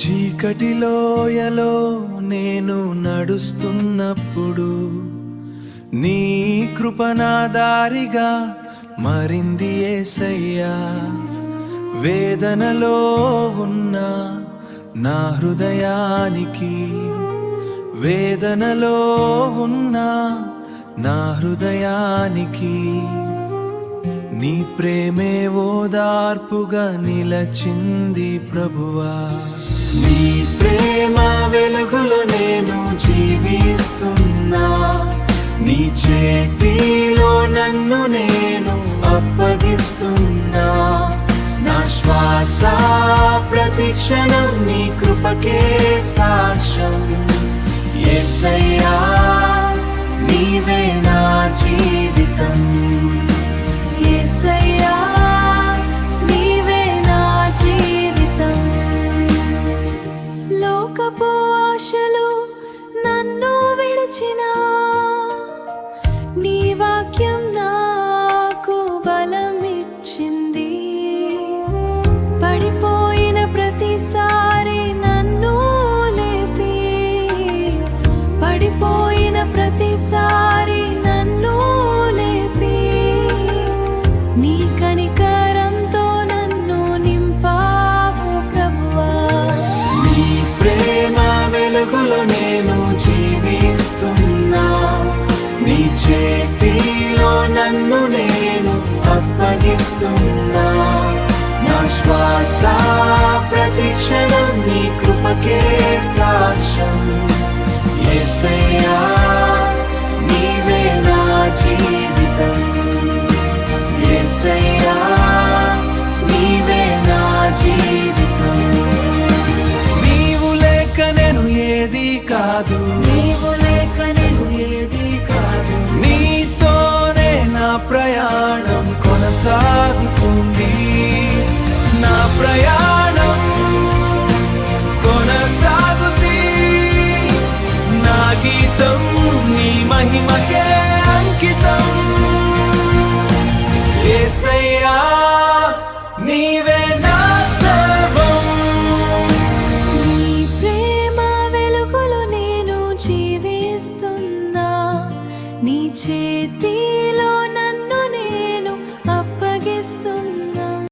చీకటిలోయలో నేను నడుస్తున్నప్పుడు నీ కృప నా దారిగా మారింది యేసయ్యా. వేదనలో ఉన్న నా హృదయానికి, వేదనలో ఉన్న నా హృదయానికి నీ ప్రేమే ఓదార్పుగా నిలచింది ప్రభువా. నీ ప్రేమ వెలుగులో నేను జీవిస్తున్నా, నీ చేతిలో నన్ను నేను అప్పగిస్తున్నా. నా శ్వాస ప్రతిక్షణం నీ కృపకే సాక్ష్యం. యేసయ్యా నీవే నా జీవితం, యేసయ్యా నీవే నా జీవితం. లోకపు ఆశలు నన్ను విడిచినా, నీ వాక్యం నాకు బలమిచ్చింది. పడిపోయిన ప్రతిసారి నన్ను లేపి, పడిపోయిన ప్రతిసారి నన్ను లేపి, నీ కనికరంతో నన్ను నింపావు ప్రభువా. నీ ప్రేమ వెలుగులో నేను జీవిస్తున్నా, నీ చేతిలో నన్ను నేను అప్పగిస్తున్నా. నా శ్వాస ప్రతిక్షణం నీ కృపకే సాక్ష్యం. యేసయ్యా నీవే నా జీవితం, యేసయ్యా నీవే నా జీవితం. నీవు లేక నేను ఏది కాదు, నీవు లేక నేను ఏది కాదు. నీతోనే నా ప్రయాణం కొనసాగుతుంది. నా ప్రయాణం